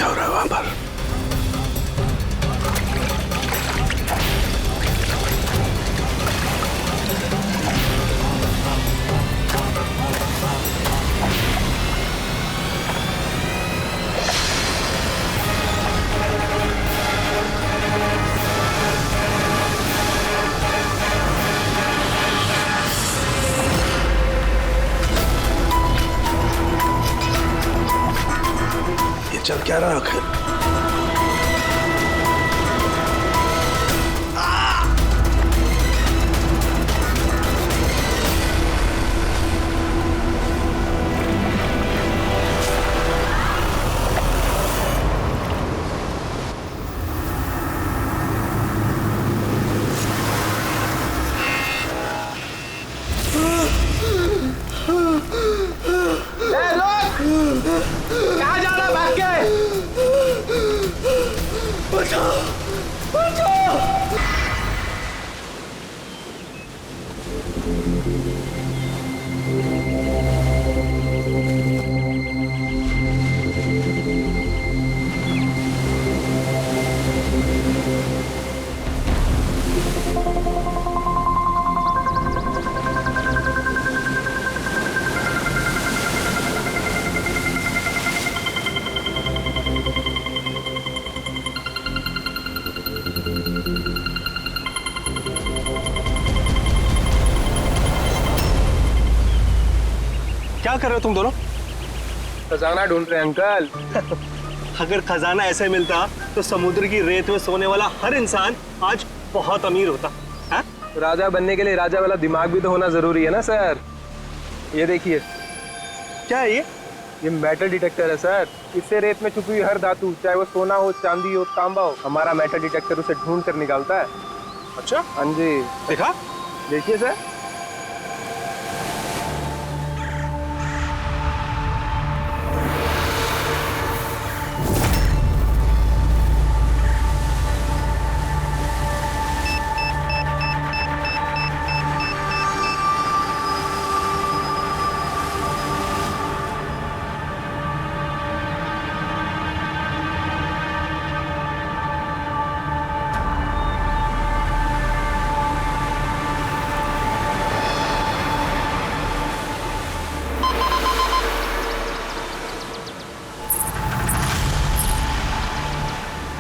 अच्छा हो रहा है वहां पर। ये चल क्या रहा आखिर? कहाँ जा रहा भाग के? बचाओ, बचाओ। क्या कर रहे हो तुम दोनों? खजाना ढूंढ रहे हैं अंकल। अगर खजाना ऐसे मिलता तो समुद्र की रेत में सोने वाला हर इंसान आज बहुत अमीर होता है? राजा बनने के लिए राजा वाला दिमाग भी तो होना जरूरी है ना सर। ये देखिए, क्या है ये? ये मेटल डिटेक्टर है सर। इससे रेत में छुपी हुई हर धातु, चाहे वो सोना हो, चांदी हो, तांबा हो, हमारा मेटल डिटेक्टर उसे ढूंढ कर निकालता है। अच्छा, हाँ जी, देखा? देखिए सर।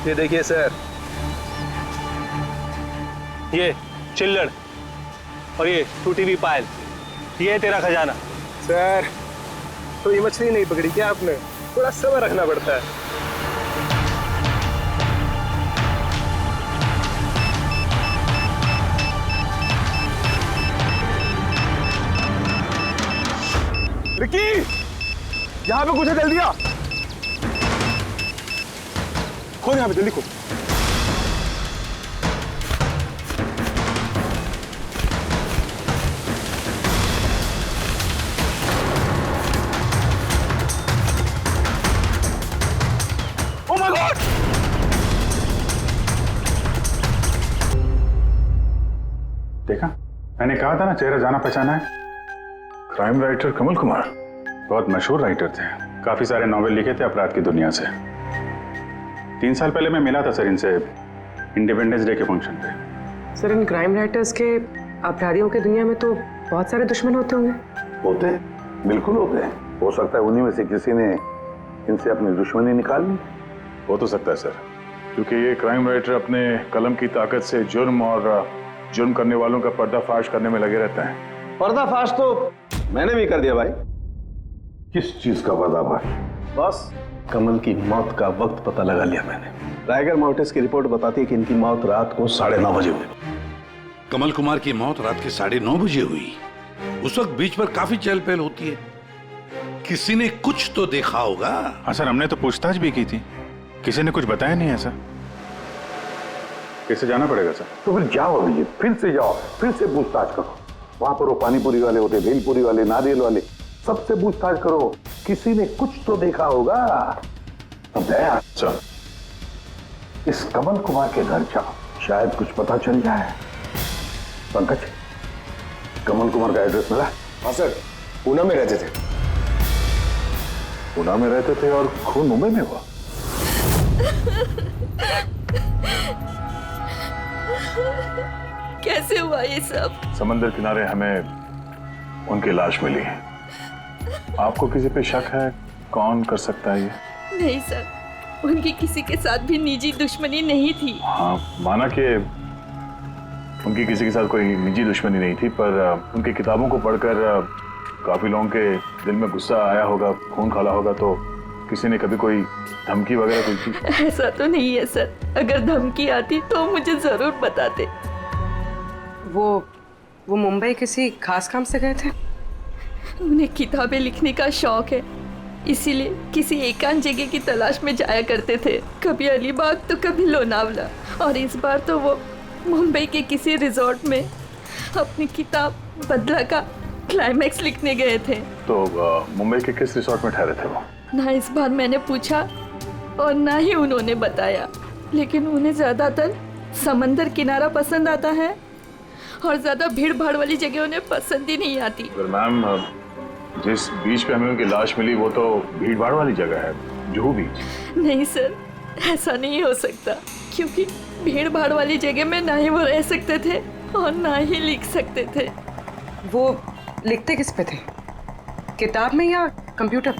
ये देखिए सर, ये चिल्लड़ और ये टूटी हुई पायल, ये है तेरा खजाना। सर तो ये मछली नहीं पकड़ी क्या आपने? थोड़ा सब्र रखना पड़ता है। विक्की, यहाँ पे कुछ है, जल्दी आ। खोल यहाँ पे, जल्दी खोल। Oh my God! देखा, मैंने कहा था ना, चेहरा जाना पहचाना है। क्राइम राइटर कमल कुमार बहुत मशहूर राइटर थे, काफी सारे नॉवेल लिखे थे अपराध की दुनिया से। 3 साल पहले मैं मिला था सर इनसे इंडिपेंडेंस डे के फंक्शन पे। सर, इन क्राइम राइटर्स के अपराधियों की दुनिया में तो बहुत सारे दुश्मन होते होंगे। होते हैं, बिल्कुल होते हैं। हो सकता है उन्हीं में से किसी ने इनसे अपनी दुश्मनी निकाल ली। हो तो सकता है सर, क्योंकि ये क्राइम राइटर अपने कलम की ताकत से जुर्म और जुर्म करने वालों का पर्दाफाश करने में लगे रहते हैं। पर्दाफाश तो मैंने भी कर दिया भाई। किस चीज का पर्दाफाश? बस कमल की मौत का वक्त पता लगा लिया मैंने। रायगर मोर्टिस की रिपोर्ट बताती है कि इनकी मौत रात को 9:30 बजे हुई। कमल कुमार की मौत रात के 9:30 बजे हुई। उस वक्त बीच पर काफी चहल पहल होती है। किसी ने कुछ तो देखा होगा। हाँ सर, हमने तो पूछताछ भी की थी, किसी ने कुछ बताया नहीं है सर। कैसे जाना पड़ेगा सर? तो फिर जाओ अभिजीत, फिर से जाओ, फिर से पूछताछ करो। वहां पर वो पानीपुरी वाले होते, भेलपुरी वाले, नारियल वाले, सबसे पूछताछ करो। किसी ने कुछ तो देखा होगा। अब दया सर, इस कमल कुमार के घर जाओ, शायद कुछ पता चल जाए। पंकज, कमल कुमार का एड्रेस मिला? हाँ सर, पूना में रहते थे। पुणे में रहते थे और खून मुंबई में हुआ? कैसे हुआ ये सब? समंदर किनारे हमें उनकी लाश मिली है। आपको किसी पे शक है? कौन कर सकता है ये? नहीं सर, उनकी किसी के साथ भी निजी दुश्मनी नहीं थी। हाँ, माना कि उनकी किसी के साथ कोई निजी दुश्मनी नहीं थी, पर उनकी किताबों को पढ़कर काफी लोगों के दिल में गुस्सा आया होगा, खून खौला होगा, तो किसी ने कभी कोई धमकी वगैरह कोई थी? ऐसा तो नहीं है सर, अगर धमकी आती तो मुझे जरूर बताते। वो मुंबई किसी खास काम से गए थे? उन्हें किताबें लिखने का शौक है, इसीलिए किसी एकांत जगह की तलाश में जाया करते थे, कभी अलीबाग तो कभी लोनावला, और इस बार तो वो मुंबई के किसी रिजॉर्ट में अपनी किताब बदला का क्लाइमैक्स लिखने गए थे। तो मुंबई के किस रिसोर्ट में ठहरे थे वो? ना इस बार मैंने पूछा और ना ही उन्होंने बताया, लेकिन उन्हें ज्यादातर समंदर किनारा पसंद आता है और ज्यादा भीड़ भाड़ वाली जगह उन्हें पसंद ही नहीं आती। मैम, जिस बीच पे हमें उनकी लाश मिली वो तो भीड़ भाड़ वाली जगह है, जुहू बीच। नहीं सर, ऐसा नहीं हो सकता, क्योंकि भीड़ भाड़ वाली जगह में ना ही वो रह सकते थे और ना ही लिख सकते थे। वो लिखते किस पे थे? किताब में या कंप्यूटर?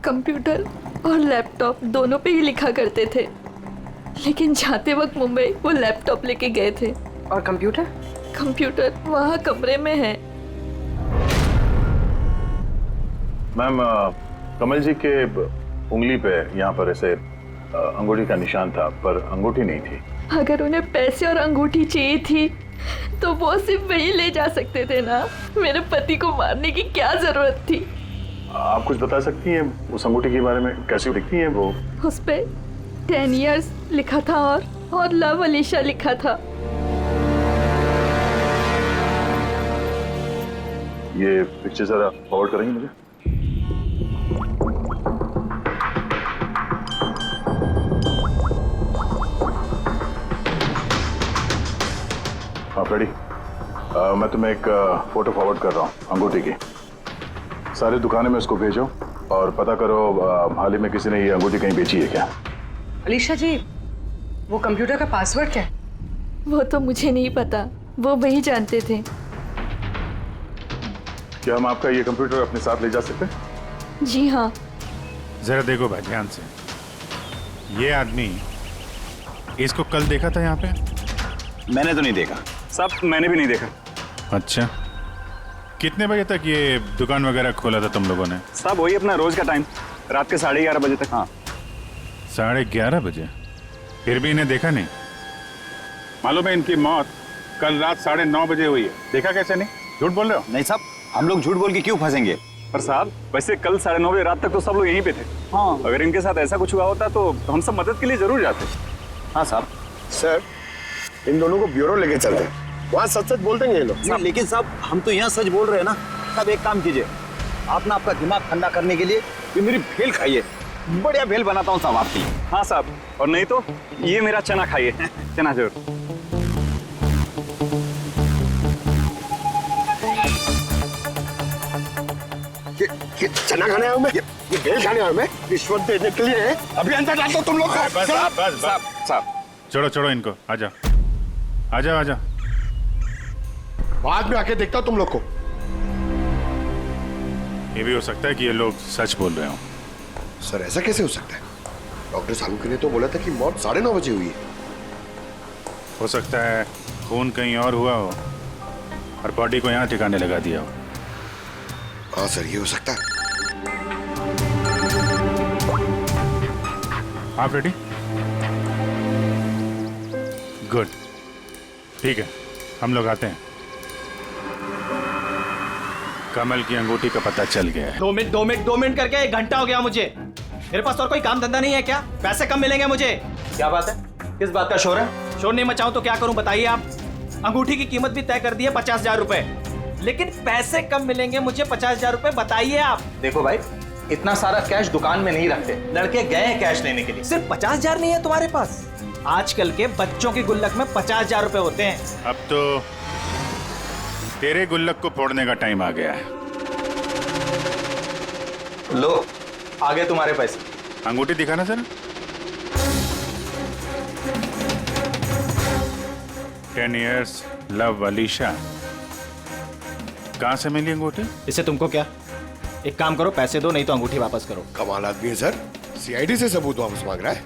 कंप्यूटर और लैपटॉप दोनों पे ही लिखा करते थे, लेकिन जाते वक्त मुंबई वो लैपटॉप लेके गए थे। और कंप्यूटर? कंप्यूटर वहाँ कमरे में है। मैम, कमल जी के उंगली पे यहाँ पर ऐसे अंगूठी का निशान था, पर अंगूठी नहीं थी। अगर उन्हें पैसे और अंगूठी चाहिए थी तो वो सिर्फ वही ले जा सकते थे ना, मेरे पति को मारने की क्या जरूरत थी? आप कुछ बता सकती हैं उस अंगूठी के बारे में? कैसी दिखती है वो? उस पे 10 years लिखा था और लव अलीशा लिखा था। ये पिक्चर जरा फॉरवर्ड करेंगे मुझे? हाँ फ्रेडी, मैं तुम्हें एक फोटो फॉरवर्ड कर रहा हूँ अंगूठी की। सारी दुकानों में उसको भेजो और पता करो हाल ही में किसी ने ये अंगूठी कहीं बेची है क्या। अलीशा जी, वो कंप्यूटर का पासवर्ड क्या है? वो तो मुझे नहीं पता, वो वही जानते थे। क्या हम आपका ये कंप्यूटर अपने साथ ले जा सकते हैं? जी हाँ। जरा देखो भाई ध्यान से, ये आदमी, इसको कल देखा था यहाँ पे? मैंने तो नहीं देखा साहब, मैंने भी नहीं देखा। अच्छा, कितने बजे तक ये दुकान वगैरह खोला था तुम लोगों ने? साहब वही अपना रोज का टाइम, रात के 11:30 बजे तक। हाँ 11:30 बजे? फिर भी इन्हें देखा नहीं? मालूम है इनकी मौत कल रात 9:30 बजे हुई है। देखा कैसे नहीं? झूठ बोल रहे हो? नहीं साहब, हम लोग झूठ बोल के क्यों फंसेंगे? पर साहब वैसे कल 9:30 बजे रात तक तो सब लोग यहीं पे थे। हाँ, अगर इनके साथ ऐसा कुछ हुआ होता तो हम सब मदद के लिए जरूर जाते। हाँ साहब। सर, इन दोनों को ब्यूरो लेके चलते हैं, वहाँ सच सच बोल देंगे ये लोग। लेकिन साहब हम तो यहाँ सच बोल रहे हैं ना। साहब एक काम कीजिए, आप ना आपका दिमाग ठंडा करने के लिए ये मेरी भेल खाइए, बढ़िया भेल बनाता हूँ साहब आपकी। हाँ साहब, और नहीं तो ये मेरा चना खाइए, चना जरूर। ये चना खाने आया हूँ मैं, ये भेल खाने आया हूँ मैं, रिश्वत देने के लिए। अभी अंदर डाल दो तुम लोग। साहब छोड़ो इनको, आजा। बाद में आके देखता हूँ तुम लोग को। ये भी हो सकता है कि ये लोग सच बोल रहे हो। सर ऐसा कैसे हो सकता है? डॉक्टर सालुंके ने तो बोला था कि मौत 9:30 बजे हुई है। हो सकता है खून कहीं और हुआ हो और बॉडी को यहाँ ठिकाने लगा दिया हो। हाँ सर, ये हो सकता है। आप रेडी? गुड, ठीक है, हम लोग आते हैं। कमल की अंगूठी का पता चल गया है। 2 मिनट करके 1 घंटा हो गया मुझे। मेरे पास और कोई काम धंधा नहीं है क्या? पैसे कम मिलेंगे मुझे। क्या बात है? किस बात का शोर है? शोर नहीं मचाऊं तो क्या करूं बताइए आप? अंगूठी की कीमत भी तय कर दी है 50,000 रुपए, लेकिन पैसे कम मिलेंगे मुझे 50,000 रुपए, बताइए आप। देखो भाई, इतना सारा कैश दुकान में नहीं रखते, लड़के गए हैं कैश लेने के लिए। सिर्फ 50,000 नहीं है तुम्हारे पास? आजकल के बच्चों की गुल्लक में 50,000 रुपए होते हैं। अब तो तेरे गुल्लक को फोड़ने का टाइम आ गया है। लो, आ गए तुम्हारे पैसे। अंगूठी दिखाना सर। 10 years love Alisha. कहाँ से मिली अंगूठी? इससे तुमको क्या? एक काम करो, पैसे दो, नहीं तो अंगूठी वापस करो। कमाल आदमी है सर, सीआईडी से सबूत वापस मांग रहा है।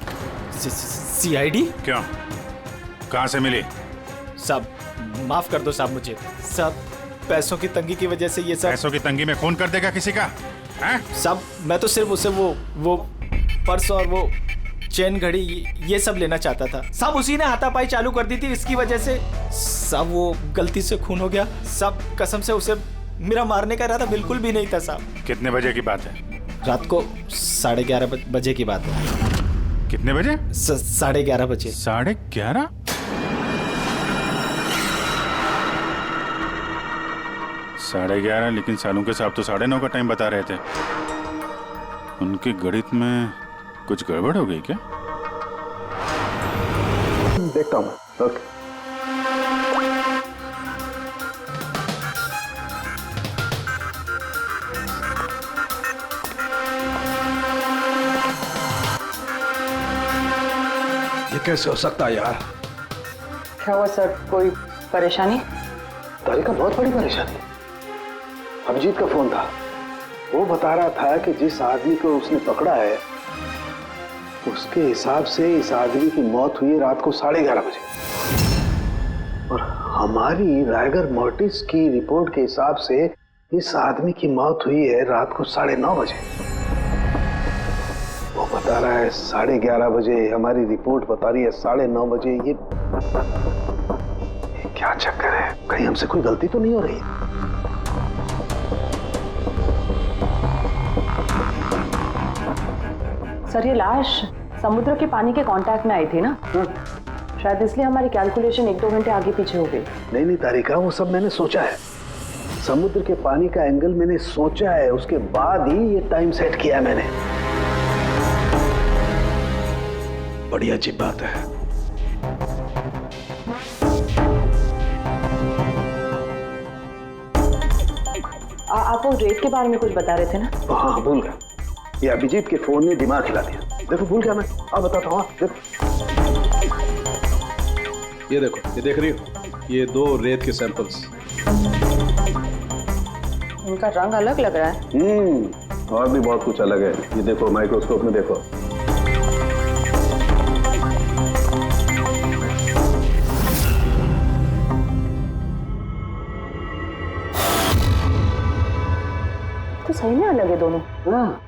सीआईडी? क्यों? कहाँ से मिली? साहब माफ कर दो साहब मुझे। साहब पैसों की तंगी की वजह से ये सब। पैसों की तंगी में खून कर देगा किसी का? हैं? साहब मैं तो सिर्फ उसे वो पर्स और वो चेन घड़ी ये सब लेना चाहता था साहब। उसी ने हाथापाई चालू कर दी थी, इसकी वजह से साहब वो गलती से खून हो गया साहब। कसम से उसे मेरा मारने का इरादा बिल्कुल भी नहीं था साहब। कितने बजे की बात है? रात को 11:30 बजे की बात है। कितने बजे? 11:30 बजे। 11:30? साढ़े 11, लेकिन सालों के साहब तो 9:30 का टाइम बता रहे थे। उनके गणित में कुछ गड़बड़ हो गई क्या? देखता हूँ। ओके। ये कैसे हो सकता है यार? क्या हुआ सर, कोई परेशानी? तारिका बहुत बड़ी परेशानी। अभिजीत का फोन था, वो बता रहा था कि जिस आदमी को उसने पकड़ा है उसके हिसाब से इस आदमी की मौत हुई रात को 11:30 बजे, और हमारी रायगर मोर्टिस की रिपोर्ट के हिसाब से इस आदमी की मौत हुई है रात को 9:30 बजे। वो बता रहा है 11:30 बजे, हमारी रिपोर्ट बता रही है 9:30 बजे। ये क्या चक्कर है? कहीं हमसे कोई गलती तो नहीं हो रही? सर ये लाश समुद्र के पानी के कांटेक्ट में आई थी ना, शायद इसलिए हमारी कैलकुलेशन 1-2 घंटे आगे पीछे हो गई। नहीं तारिका, वो सब मैंने सोचा है। समुद्र के पानी का एंगल मैंने सोचा है, उसके बाद ही ये टाइम सेट किया है मैंने। बड़ी अजीब बात है। आप वो रेत के बारे में कुछ बता रहे थे ना? हाँ भूल गया। ये अभिजीत के फोन ने दिमाग हिला दिया। देखो भूल गया मैं, अब बताता हूँ। देखो ये देखो, ये देख रही हो, ये 2 रेत के सैंपल्स। उनका रंग अलग लग रहा है। और भी बहुत कुछ अलग है। ये देखो माइक्रोस्कोप में देखो। तो सही में अलग है दोनों। हाँ,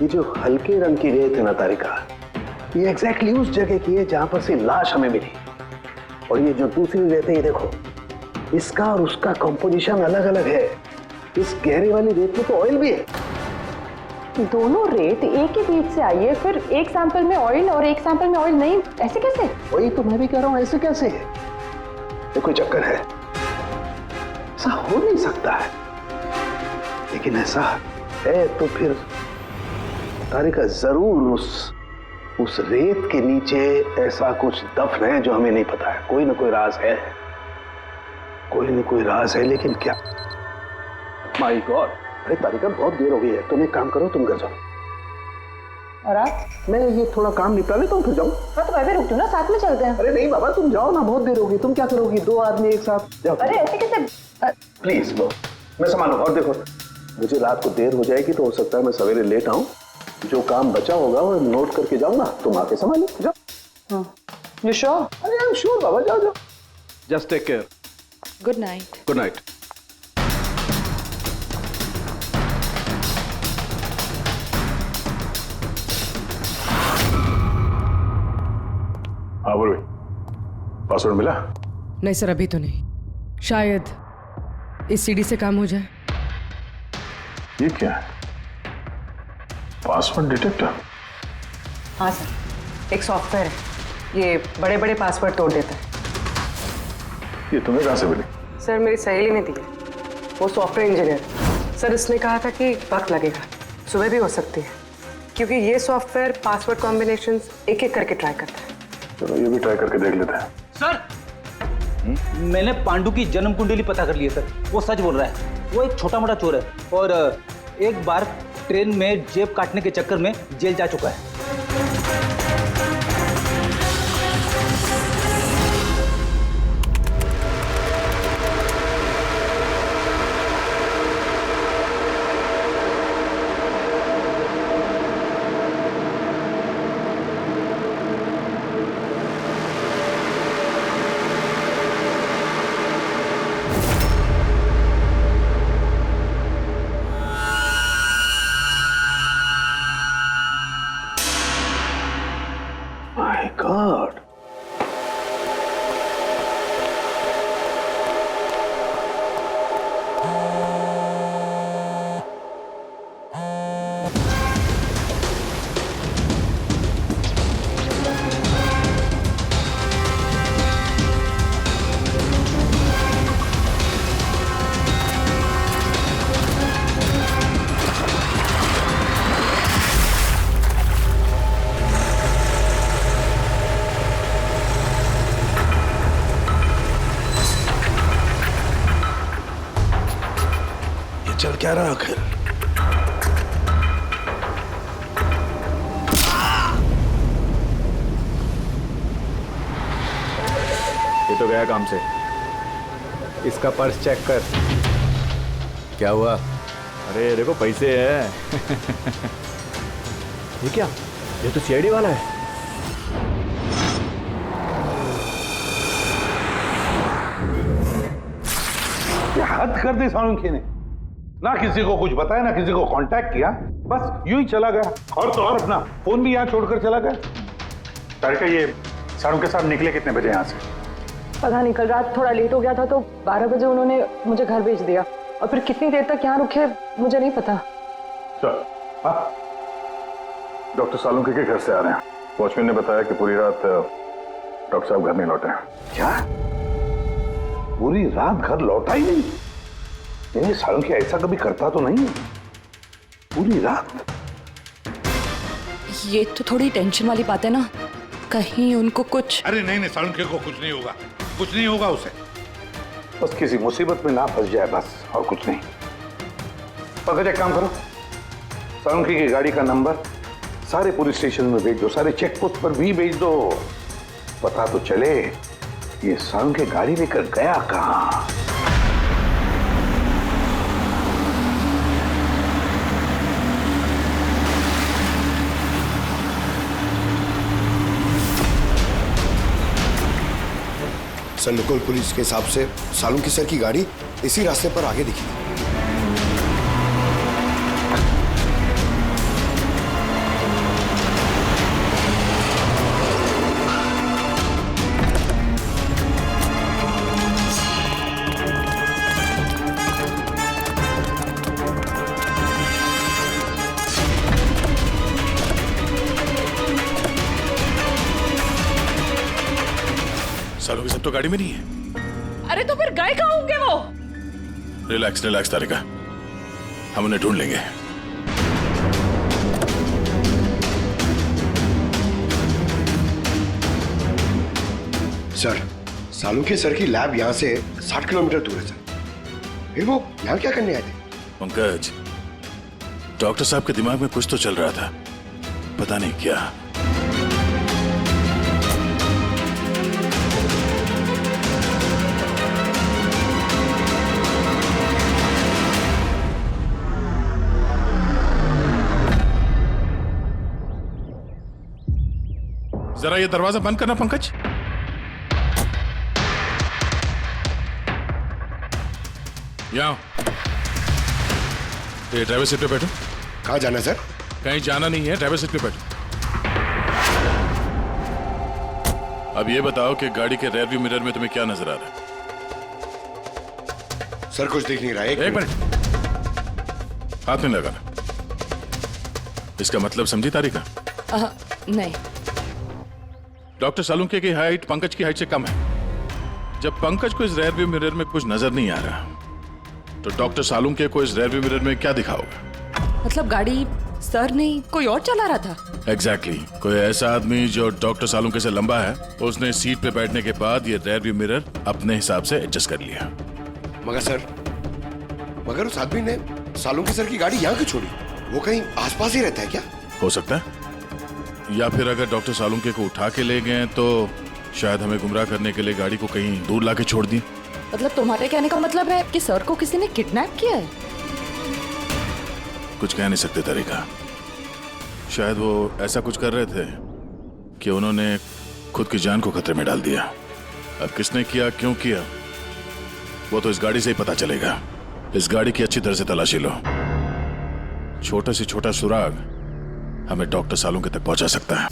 ये जो हल्के रंग की रेत है ना तारिका, ये एग्जैक्टली उस जगह की है जहां पर से लाश हमें मिली। और ये जो दूसरी रेत है, ये देखो, इसका और उसका कंपोजिशन अलग अलग है। इस गहरे वाली रेत में तो ऑयल भी है। दोनों रेत एक ही बीज से आई है, फिर एक सैंपल में ऑयल और एक सैंपल में ऑयल नहीं, ऐसे कैसे? वही तो मैं भी कह रहा हूं, ऐसे कैसे? ये कोई चक्कर है? ऐसा हो नहीं सकता है। लेकिन ऐसा है तो फिर तारिका जरूर उस रेत के नीचे ऐसा कुछ दफन है जो हमें नहीं पता है। कोई ना कोई राज है, कोई ना कोई राज है, लेकिन क्या? My God! अरे तारिका बहुत देर हो गई है, तुम एक काम करो, तुम घर जाओ। और आप? मैं ये थोड़ा काम निपटा लेता हूँ, फिर जाऊँ। हाँ तो मैं भी रुक जाऊँ ना, साथ में चलते हैं। अरे नहीं बाबा, तुम जाओ ना, बहुत देर होगी। तुम क्या करोगी? 2 आदमी एक साथ जाओ। अरे ऐसे कैसे? प्लीज लो, मैं संभालू। और देखो, मुझे रात को देर हो जाएगी तो हो सकता है मैं सवेरे लेट आऊं। जो काम बचा होगा वो नोट करके जाऊंगा, तुम आके संभालो। जाओ। You sure? अरे आई एम श्योर बाबा, जाओ जाओ। Just take care. Good night. Good night. हाँ बोलो, पासवर्ड मिला? नहीं सर, अभी तो नहीं। शायद इस सीडी से काम हो जाए। ये क्या है? Password detector? हाँ सर, एक सॉफ्टवेयर है, ये बड़े बड़े पासवर्ड तोड़ देता है। ये तुम्हें कहाँ से मिली? सर मेरी सहेली ने दी है, वो सॉफ्टवेयर इंजीनियर। सर इसने कहा था कि वक्त लगेगा, सुबह भी हो सकती है, क्योंकि ये सॉफ्टवेयर पासवर्ड कॉम्बिनेशंस एक एक करके ट्राई करता है। चलो ये भी ट्राई करके देख लेते हैं। सर मैंने पांडु की जन्म कुंडली पता कर ली है सर। वो सच बोल रहा है, वो एक छोटा मोटा चोर है और एक बार ट्रेन में जेब काटने के चक्कर में जेल जा चुका है। My God. चल क्या रहा आखिर? ये तो गया काम से। इसका पर्स चेक कर। क्या हुआ? अरे देखो पैसे हैं। ये क्या? ये तो सीआईडी वाला है। हद कर दी सालुंखे ने, ना किसी को कुछ बताया ना किसी को कांटेक्ट किया, बस यूं ही चला गया। और तो और अपना फोन भी यहाँ छोड़कर चला गया। तारिका, ये सालुंखे साहब निकले कितने बजे यहाँ से? पता नहीं, कल रात थोड़ा लेट हो गया था तो 12 बजे उन्होंने मुझे घर भेज दिया, और फिर कितनी देर तक यहाँ रुके मुझे नहीं पता। चल, डॉक्टर सालुंखे के घर से आ रहे हैं। वॉचमैन ने बताया कि पूरी रात डॉक्टर साहब घर नहीं लौटे हैं। क्या? पूरी रात घर लौटा ही नहीं? नहीं, सालुंखे ऐसा कभी करता तो नहीं है। पूरी रात? ये तो थोड़ी टेंशन वाली बात है ना, कहीं उनको कुछ। अरे नहीं नहीं, सालुंखे को कुछ नहीं होगा, कुछ नहीं होगा उसे। बस किसी मुसीबत में ना फंस जाए, बस, और कुछ नहीं। पंकज, एक काम करो, सालुंखे की गाड़ी का नंबर सारे पुलिस स्टेशन में भेज दो, सारे चेक पोस्ट पर भी भेज दो। पता तो चले ये सालुंखे गाड़ी लेकर गया कहां। सर, लोकल पुलिस के हिसाब से सालुंखे सर की गाड़ी इसी रास्ते पर आगे दिखी। सालुंखे सब तो गाड़ी में नहीं है। अरे तो फिर गए कहाँ होंगे वो? रिलैक्स रिलैक्स तारिका, हम उन्हें ढूंढ लेंगे। सर, सालुंखे सर की लैब यहाँ से 60 किलोमीटर दूर है सर। फिर वो यहाँ क्या करने आए थे? पंकज, डॉक्टर साहब के दिमाग में कुछ तो चल रहा था, पता नहीं क्या। जरा ये दरवाजा बंद करना पंकज। यहाँ ये ड्राइवर सीट पे बैठो। कहाँ जाना है सर? कहीं जाना नहीं है, ड्राइवर सीट पे बैठो। अब ये बताओ कि गाड़ी के रेयर व्यू मिरर में तुम्हें क्या नजर आ रहा है? सर कुछ दिख नहीं रहा है। एक मिनट, हाथ नहीं लगाना। इसका मतलब समझी तारिका? नहीं। डॉक्टर सालुंखे की हाइट पंकज की हाइट से कम है। जब पंकज को इस रेयर व्यू मिरर में कुछ नजर नहीं आ रहा, तो डॉक्टर सालुंखे को इस रेयर व्यू मिरर में क्या दिखा होगा? मतलब गाड़ी सर नहीं कोई और चला रहा था? एग्जैक्टली कोई ऐसा आदमी जो डॉक्टर सालुंखे से लंबा है, उसने सीट पे बैठने के बाद ये रेयर व्यू मिरर अपने हिसाब से एडजस्ट कर लिया। मगर उस आदमी ने सालुंखे सर की गाड़ी यहाँ क्यों छोड़ी? वो कहीं आसपास ही रहता है क्या? हो सकता है, या फिर अगर डॉक्टर सालुंखे को उठा के ले गए तो शायद हमें गुमराह करने के लिए गाड़ी को कहीं दूर लाके छोड़ दी। मतलब तुम्हारे कहने का मतलब है कि सर को किसी ने किडनैप किया है? कुछ कह नहीं सकते तरीका। शायद वो ऐसा कुछ कर रहे थे कि उन्होंने खुद की जान को खतरे में डाल दिया। अब किसने किया, क्यों किया, वो तो इस गाड़ी से ही पता चलेगा। इस गाड़ी की अच्छी तरह से तलाशी लो। छोटा से छोटा सुराग हमें डॉक्टर सालुंखे तक पहुंचा सकता है।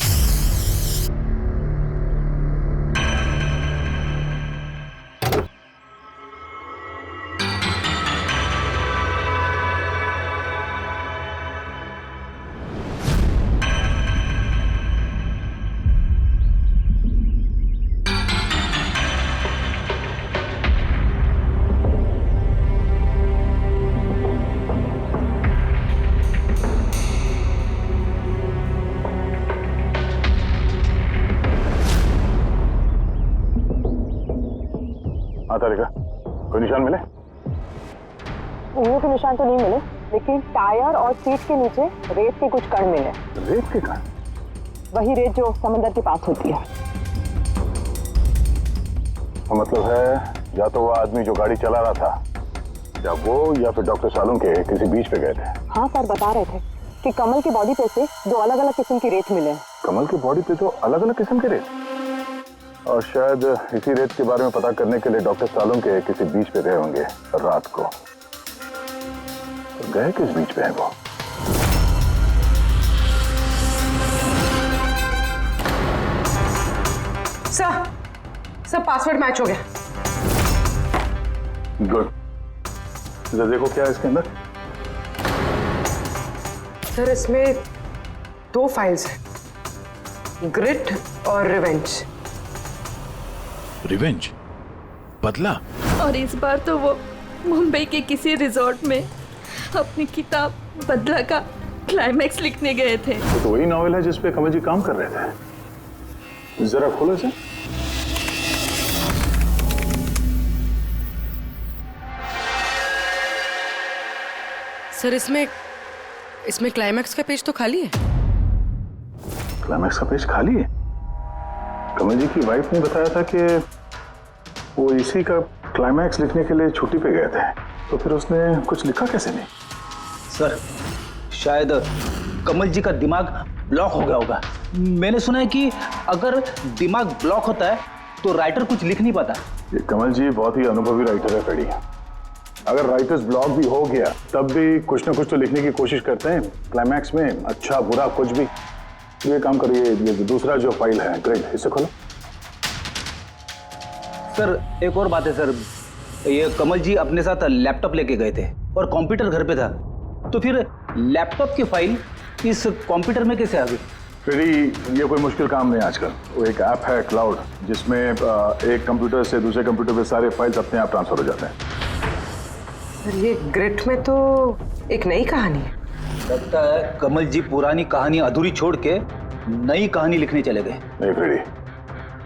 हाँ तारिका, कोई निशान मिले? उंगलियों के निशान तो नहीं मिले, लेकिन टायर और सीट के नीचे रेत के कुछ कण मिले। रेत के कण? वही रेत जो समंदर के पास होती है। तो मतलब है या तो वो आदमी जो गाड़ी चला रहा था, या वो या फिर डॉक्टर सालुंके के किसी बीच पे गए थे। हाँ सर, बता रहे थे कि कमल की बॉडी पे से दो अलग अलग किस्म की रेत मिले हैं। कमल की बॉडी पे तो अलग अलग किस्म के रेत, और शायद इसी रेत के बारे में पता करने के लिए डॉक्टर सालुंके के किसी बीच पे गए होंगे रात को। तो गए किस बीच पे है वो? सर पासवर्ड मैच हो गया। गुड। जरा देखो क्या है इसके अंदर। सर इसमें दो फाइल्स हैं, ग्रिट और रिवेंज। रिवेंज? बदला? और इस बार तो वो मुंबई के किसी रिजॉर्ट में अपनी किताब बदला का क्लाइमैक्स लिखने गए थे। तो वही नॉवेल है जिसपे कमल जी काम कर रहे थे। जरा खोलो इसे। सर इसमें क्लाइमैक्स का पेज तो खाली है। क्लाइमैक्स का पेज खाली है? कमल जी की वाइफ ने बताया था कि वो इसी का क्लाइमैक्स लिखने के लिए छुट्टी पे गए थे, तो फिर उसने कुछ लिखा कैसे नहीं? सर शायद कमल जी का दिमाग ब्लॉक हो गया होगा। मैंने सुना है कि अगर दिमाग ब्लॉक होता है तो राइटर कुछ लिख नहीं पाता। ये कमल जी बहुत ही अनुभवी राइटर है फ्रेडी। अगर राइटर्स ब्लॉक भी हो गया तब भी कुछ ना कुछ तो लिखने की कोशिश करते हैं क्लाइमैक्स में, अच्छा बुरा कुछ भी। ये काम करिए, ये दूसरा जो फाइल है ग्रेट, इसे खोलो। सर एक और बात है सर, ये कमल जी अपने साथ लैपटॉप लेके गए थे और कंप्यूटर घर पे था, तो फिर लैपटॉप की फाइल इस कंप्यूटर में कैसे आ गई? फ्रेडी ये कोई मुश्किल काम नहीं आजकल। वो एक ऐप है क्लाउड, जिसमें एक कंप्यूटर से दूसरे कंप्यूटर पे सारे फाइल्स अपने आप ट्रांसफर हो जाते हैं। सर ये ग्रिट में तो एक नई कहानी है। लगता है कमल जी पुरानी कहानी अधूरी छोड़ के नई कहानी लिखने चले गए। नहीं फ्रेडी,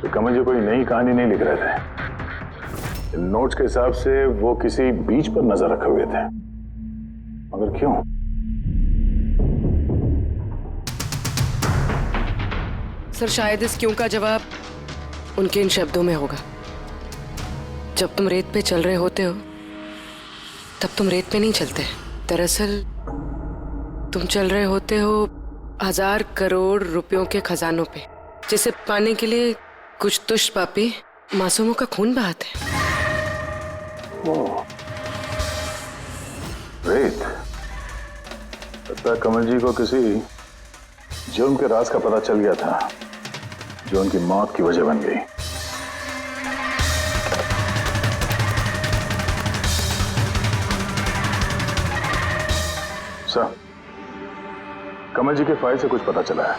तो कमल जी कोई नई कहानी नहीं लिख रहे थे। नोट्स के हिसाब से वो किसी बीच पर नजर रखे हुए थे, मगर क्यों? सर शायद इस क्यों का जवाब उनके इन शब्दों में होगा। जब तुम रेत पे चल रहे होते हो तब तुम रेत पे नहीं चलते। दरअसल तुम चल रहे होते हो 1000 करोड़ रुपयों के खजानों पे, जिसे पाने के लिए कुछ दुष्ट पापी मासूमों का खून बहाते हैं। रेत? लगता है कमल जी को किसी जुर्म के राज का पता चल गया था, जो उनकी मौत की वजह बन गई। सर, कमल जी के फाइल से कुछ पता चला है।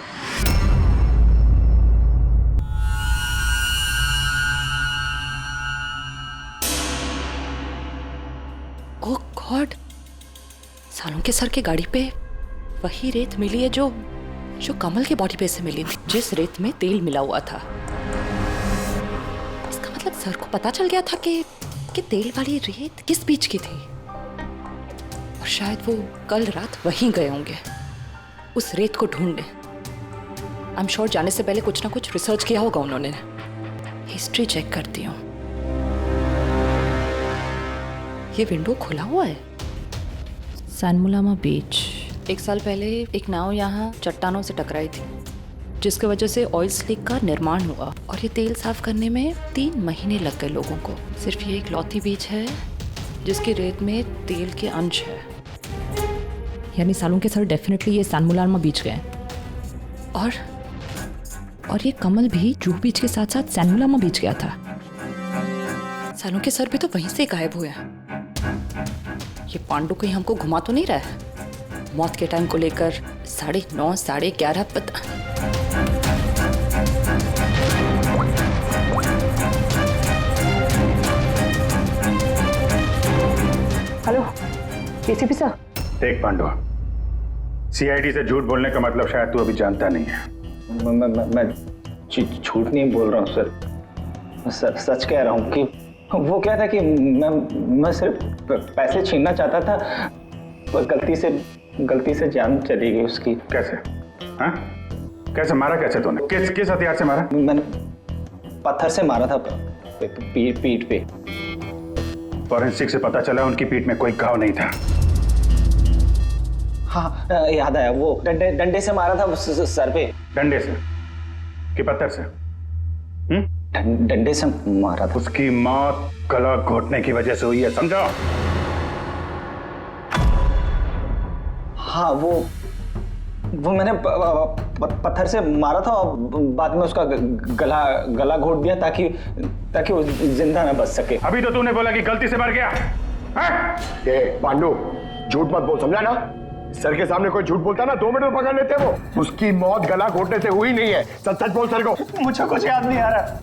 ओह गॉड, सालुंके सर की गाड़ी पे वही रेत मिली है जो कमल के बॉडी पे से मिली थी, जिस रेत में तेल मिला हुआ था। इसका मतलब सर को पता चल गया था कि तेल वाली रेत किस बीच की थी, और शायद वो कल रात वहीं गए होंगे उस रेत को ढूंढने। आई एम श्योर जाने से पहले कुछ ना कुछ रिसर्च किया होगा उन्होंने। हिस्ट्री चेक करती हूँ। ये विंडो खुला हुआ है। सैनमुलामा बीच। 1 साल पहले एक नाव यहाँ चट्टानों से टकराई थी, जिसकी वजह से ऑयल स्लिक का निर्माण हुआ, और ये तेल साफ करने में 3 महीने लग गए लोगों को। सिर्फ ये एक लौती बीच है जिसकी रेत में तेल के अंश है। यानी सालुंके सर डेफिनेटली ये सैनमुलामा बीच गए, और ये कमल भी जूहू बीच के साथ साथ सैनमुलामा बीच गया था। सालुंके सर भी तो वहीं से गायब हुए हैं। ये पांडु कहीं हमको घुमा तो नहीं रहा है? मौत के टाइम को लेकर 9:30 11:30 पता। Hello ACP sir. देख पांडु, सीआईडी से झूठ बोलने का मतलब शायद तू अभी जानता नहीं है। मैं झूठ नहीं बोल रहा हूँ सर। सच कह रहा हूँ कि वो क्या था कि मैं सिर्फ पैसे छीनना चाहता था, पर गलती से जान चली गई उसकी। कैसे? हाँ? कैसे मारा? कैसे तूने? किस हथियार से मारा? मैंने पत्थर से मारा था, पीठ पे। फॉरेंसिक से पता चला उनकी पीठ में कोई घाव नहीं था। हाँ, याद आया, वो डंडे से मारा था सर पे। डंडे से कि पत्थर से? डंडे से मारा था। उसकी मौत गला घोटने की वजह से हुई है, समझो? हाँ, वो मैंने पत्थर से मारा था और बाद में उसका गला घोट दिया ताकि वो जिंदा ना बच सके। अभी तो तूने बोला कि गलती से मर गया। पांडु, झूठ मत बोल, समझा ना? सर के सामने कोई झूठ बोलता ना 2 मिनट में पकड़ लेते वो। उसकी मौत गला घोटने से हुई नहीं है। सच सच बोल सर को। मुझे कुछ याद नहीं आ रहा।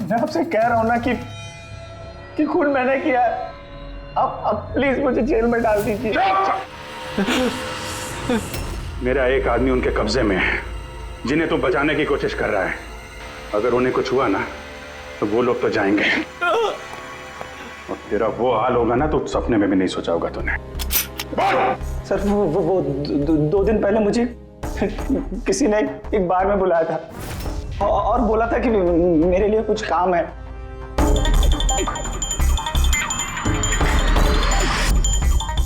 मैं आपसे कह रहा हूं ना कि खून मैंने किया। अब प्लीज मुझे जेल में डाल दीजिए। मेरा एक आदमी उनके कब्जे में है जिन्हें तू बचाने की कोशिश कर रहा है। अगर उन्हें कुछ हुआ ना तो वो लोग तो जाएंगे और तेरा वो हाल होगा ना तो सपने में भी नहीं सोचा होगा तूने। सर, वो 2 दिन पहले मुझे किसी ने एक बार में बुलाया था और बोला था कि मेरे लिए कुछ काम है।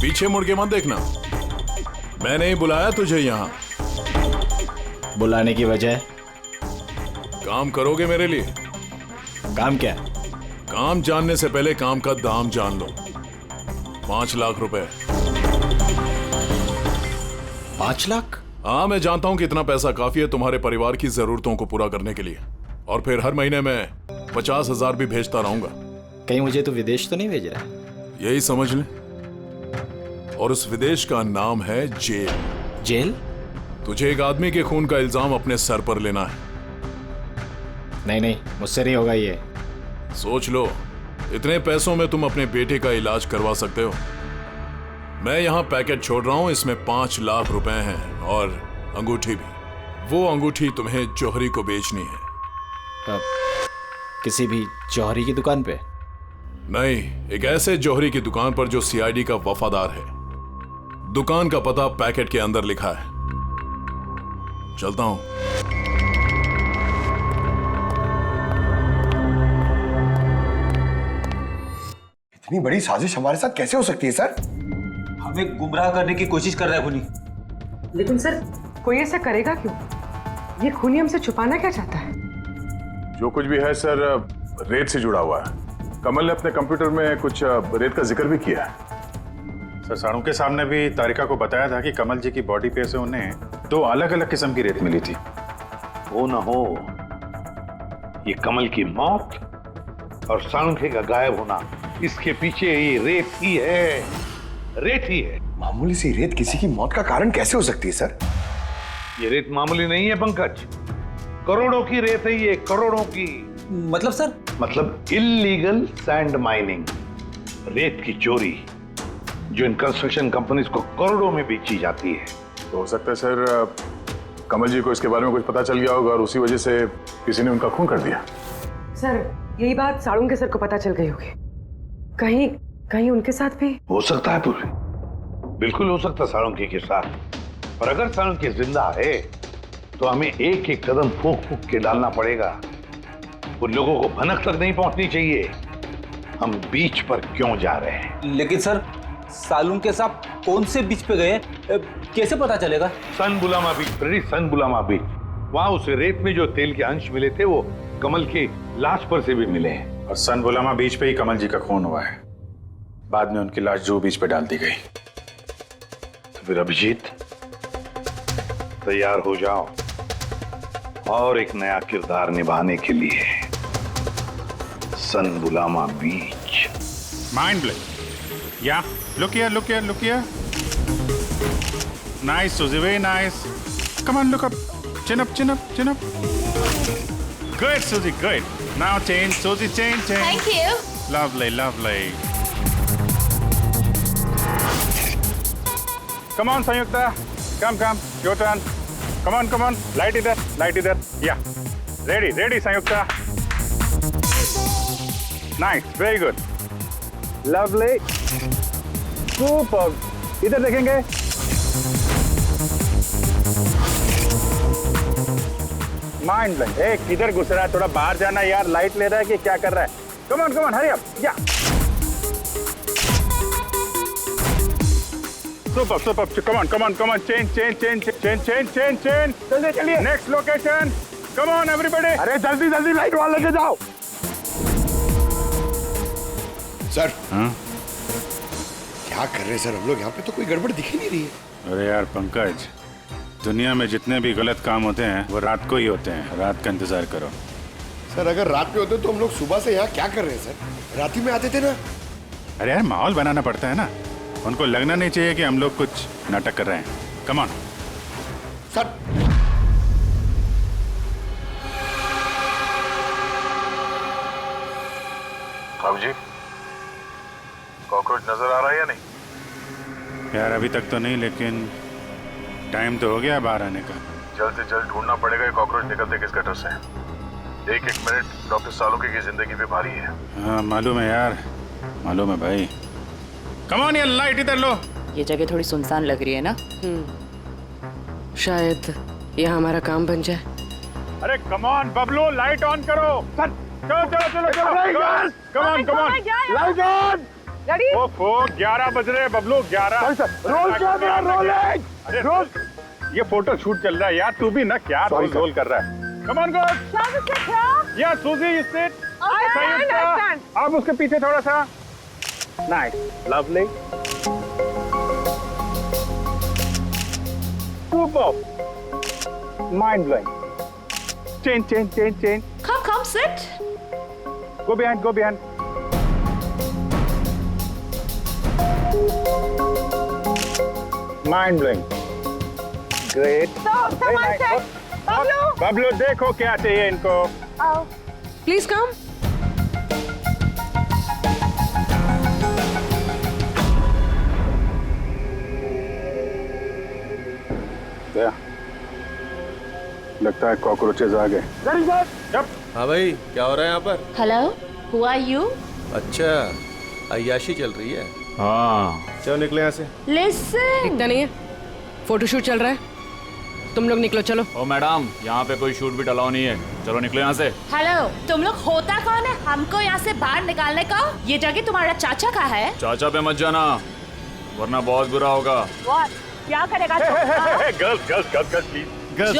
पीछे मुड़ के मत देखना, मैंने ही बुलाया तुझे यहाँ। बुलाने की वजह? काम करोगे मेरे लिए? काम क्या? काम जानने से पहले काम का दाम जान लो। 5 लाख रुपए। 5 लाख? हाँ, मैं जानता हूं कि इतना पैसा काफी है तुम्हारे परिवार की जरूरतों को पूरा करने के लिए, और फिर हर महीने में 50,000 भी भेजता रहूंगा। कहीं मुझे तो विदेश तो नहीं भेज रहा? यही समझ ले। और उस विदेश का नाम है जेल। जेल? तुझे एक आदमी के खून का इल्जाम अपने सर पर लेना है। नहीं, मुझसे नहीं होगा ये। सोच लो, इतने पैसों में तुम अपने बेटे का इलाज करवा सकते हो। मैं यहाँ पैकेट छोड़ रहा हूँ, इसमें 5 लाख रुपए हैं और अंगूठी भी। वो अंगूठी तुम्हें जौहरी को बेचनी है। किसी भी जौहरी की दुकान पे? नहीं, एक ऐसे जौहरी की दुकान पर जो सीआईडी का वफादार है। दुकान का पता पैकेट के अंदर लिखा है। चलता हूं। इतनी बड़ी साजिश हमारे साथ कैसे हो सकती है सर? हमें गुमराह करने की कोशिश कर रहा है खूनी। लेकिन सर, कोई ऐसा करेगा क्यों? ये खूनी हमसे छुपाना क्या चाहता है? जो कुछ भी है सर, रेत से जुड़ा हुआ है। कमल ने अपने कंप्यूटर में कुछ रेत का जिक्र भी किया है। सर, साड़ू के सामने भी तारिका को बताया था कि कमल जी की बॉडी पे से उन्हें 2 अलग-अलग किस्म की रेत मिली थी। हो ना हो, ये कमल की मौत और साळुंखे का गायब होना, इसके पीछे ये रेत ही है। रेत ही है। मामूली सी रेत किसी की मौत का कारण कैसे हो सकती है सर? ये रेत मामूली नहीं है पंकज, करोड़ों की रेत है ये, करोड़ों की। मतलब सर? मतलब इल्लीगल सैंड माइनिंग, रेत की चोरी जो इन कंस्ट्रक्शन कंपनीज को करोड़ों में बेची जाती है। तो हो सकता है सर कमल जी को इसके बारे में कुछ पता चल गया होगा और उसी वजह से किसी ने उनका खून कर दिया। सर, यही बात साळुंखे सर को पता चल गई होगी। कहीं उनके साथ भी हो सकता है पूरी, बिल्कुल हो सकता है साळुंखे के साथ। और अगर साळुंखे जिंदा है तो हमें एक एक कदम फूंक फूंक के डालना पड़ेगा। उन लोगों को भनक तक नहीं पहुंचनी चाहिए हम बीच पर क्यों जा रहे हैं। लेकिन सर, साळुंखे साहब कौन से बीच पे गए, कैसे पता चलेगा? सन बुलामा बीच, सन बुलामा बीच। वहां उस रेत में जो तेल के अंश मिले थे वो कमल की लाश पर से भी मिले हैं। और सन बुलामा बीच पे ही कमल जी का खून हुआ है। बाद में उनकी लाश जो बीच पे डाल दी गई। तो फिर अभिजीत, तैयार हो जाओ और एक नया किरदार निभाने के लिए। सन बुलामा बीच। Mind blowing. या look here. Nice, Suzy, very nice. Come on, look up. Chin up. Good, Suzy, good. Now change, Suzy, change. Thank you. Lovely. Come on, Sanyukta. Come. Your turn. Come on. Light it there. Yeah. Ready, Sanyukta. Nice, very good, lovely, super. इधर देखेंगे। Mind blank. ए, किधर घुस रहा है? थोड़ा बाहर जाना यार, लाइट ले रहा है कि क्या कर रहा है? कम ऑन हरी अप, या। Super, come on, change. जल्दी चलिए, next location, come on everybody. अरे जल्दी लाइट वाले लेके जाओ। सर हाँ? क्या कर रहे हैं सर हम लोग यहाँ पे? तो कोई गड़बड़ दिख ही नहीं रही है। अरे यार पंकज, दुनिया में जितने भी गलत काम होते हैं वो रात को ही होते हैं। रात का इंतजार करो। सर अगर रात में होते तो हम लोग सुबह से यहाँ क्या कर रहे हैं सर? रात ही में आते थे ना। अरे यार माहौल बनाना पड़ता है ना, उनको लगना नहीं चाहिए कि हम लोग कुछ नाटक कर रहे हैं। Come on sir. बाबू जी, कॉकरोच नजर आ रहा है या नहीं? यार अभी तक तो नहीं, लेकिन टाइम तो हो गया बाहर आने का। जल्द से जल्द ढूंढना पड़ेगा ये कॉकरोच निकलते किस गटर से। एक मिनट डॉक्टर सालुंखे की जिंदगी पे भारी है। हाँ मालूम है यार, मालूम है भाई। कम ऑन यार, लाइट इधर लो। ये जगह थोड़ी सुनसान लग रही है ना? शायद यहाँ हमारा काम बन जाए। अरे come on Bablu, light on करो। चलो, कम ऑन, लाइट ऑन। ओफो, 11 बज रहे हैं बबलू, 11। Roll camera rolling. अरे रोल, ये फोटो शूट चल रहा है यार, तू भी ना क्या रोल कर रहा है। Come on good. या सूजी, यू सिट। अब उसके पीछे थोड़ा सा। Nice, lovely, super, mind blowing. Change. Come, sit. Go behind. Mind blowing. Great. Very nice. Bablu देखो क्या चाहिए इनको। Please come. लगता है कॉकरोचेज आ गए। हाँ भाई, क्या हो रहा है यहाँ पर? Hello, who are you? अच्छा, अय्याशी चल रही है। हाँ, चलो निकले यहाँ से। Listen. दिखता नहीं है, फोटोशूट चल रहा है। तुम लोग निकलो, चलो। ओ मैडम, यहाँ पे कोई शूट भी अलाउ नहीं है, चलो निकलो यहाँ से। हेलो, तुम लोग होता कौन है हमको यहाँ से बाहर निकालने का? ये जगह तुम्हारा चाचा का है? चाचा पे मत जाना, वरना बहुत बुरा होगा। क्या करेगा? Girls,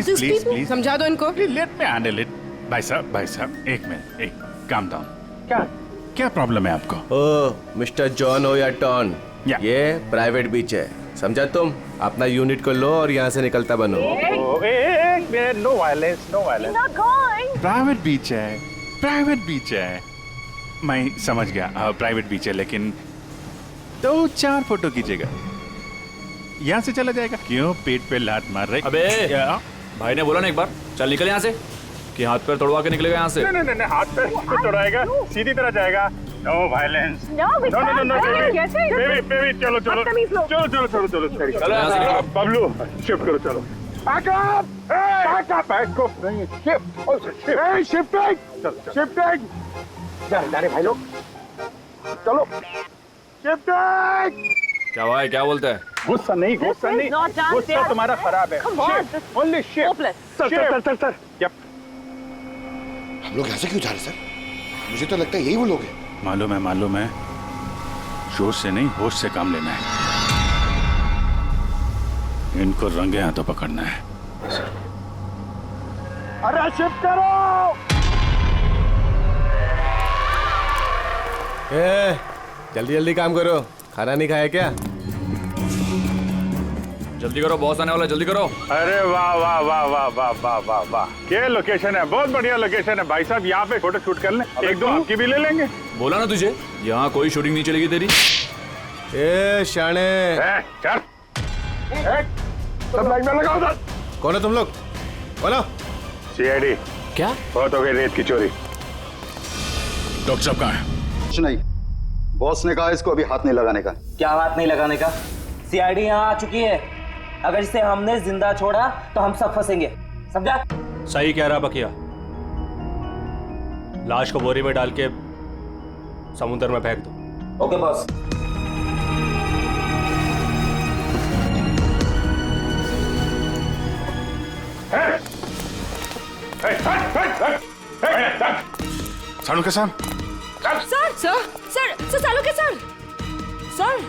please. समझा दो इनको। Let me handle it. भाई साहब, एक मिनट, calm down. क्या प्रॉब्लम है आपको? ओ मिस्टर जॉन हो या टॉन, या। ये प्राइवेट बीच है, समझा तुम? अपना यूनिट को लो और यहाँ से निकलता बनो। एक minute, no violence. Private beach है। मैं समझ गया, प्राइवेट बीच है, लेकिन 2-4 फोटो कीजिएगा, यहाँ से चला जाएगा। क्यों पेट पे लात मार रहे? अबे भाई ने बोला ना एक बार, चल निकल यहाँ से, कि हाथ पैर तोड़वा के निकलेगा यहाँ से। नहीं, हाथ पैर क्यों तोड़ाएगा? सीधी तरह जाएगा। No violence. नो, बेबी, चलो। चलो यहाँ से निकलो। बबलू, शिफ्ट करो, चलो। शिफ्टिंग। जाने भाई लोग, चलो। शिफ्टिंग। क्या भाई, क्या बोलता है? गुस्सा नहीं, गुस्सा तुम्हारा खराब है। Only shift. सर। यप। हम लोग यहाँ से क्यों जा रहे सर? मुझे तो लगता है यही वो लोग हैं। मालूम है, जोश से नहीं होश से काम लेना है। इनको रंगे हाथों पकड़ना है। अरे शिफ्ट करो। जल्दी काम करो, खाना नहीं खाया क्या? जल्दी करो, बॉस आने वाला, जल्दी करो। अरे वाह, ये लोकेशन है, बहुत बढ़िया लोकेशन है भाई साहब। यहाँ पे फोटो शूट कर लें, एक दो आपकी भी ले लेंगे। बोला ना तुझे, यहाँ कोई शूटिंग नहीं चलेगी तेरी। ए शाने, चल। सब लाइन में लगाओ। कौन है तुम लोग? बोलो। CID। क्या? बहुत हो गई रेत की चोरी। डॉक्टर साहब कहाँ है? कुछ नहीं, बॉस ने कहा इसको अभी हाथ नहीं लगाने का। क्या हाथ नहीं लगाने का? CID यहाँ आ चुकी है, अगर इसे हमने जिंदा छोड़ा तो हम सब फंसेंगे, समझा? सही कह रहा बकिया, लाश को बोरी में डाल के समुद्र में फेंक दो। Okay boss. सालुके साहब। Sir sir sir sir Saluke sir sir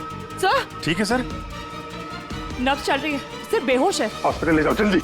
sir ठीक है सर। नब्ज चल रही है सर, बेहोश है। हॉस्पिटल ले जाओ जल्दी।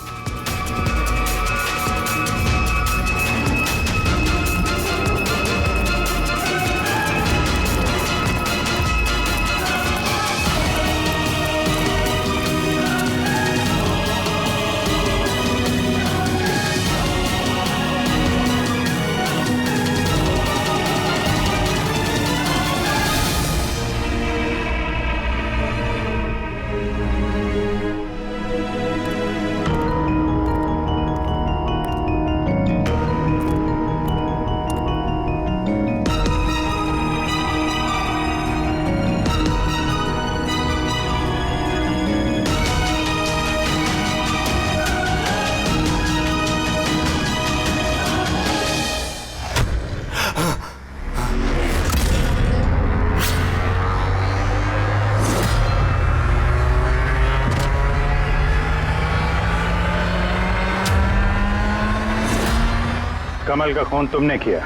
कमल का खून तुमने किया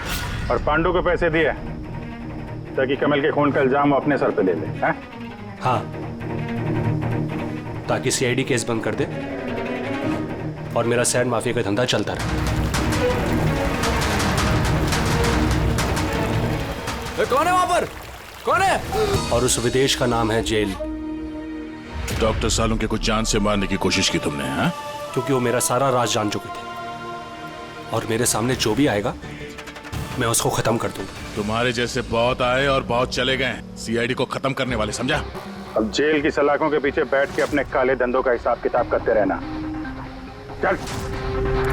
और पांडु को पैसे दिए ताकि कमल के खून का इल्जाम वो अपने सर पे ले ले, हैं? हाँ, ताकि सीआईडी केस बंद कर दे और मेरा सैंड माफिया का धंधा चलता रहे। कौन है वहां पर? कौन है? और उस विदेश का नाम है जेल। डॉक्टर सालुंके को जान से मारने की कोशिश की तुमने, हाँ? क्योंकि वो मेरा सारा राज जान चुके थे और मेरे सामने जो भी आएगा मैं उसको खत्म कर दूंगा। तुम्हारे जैसे बहुत आए और बहुत चले गए, सीआईडी को खत्म करने वाले, समझा? अब जेल की सलाखों के पीछे बैठ के अपने काले धंधों का हिसाब किताब करते रहना। चल।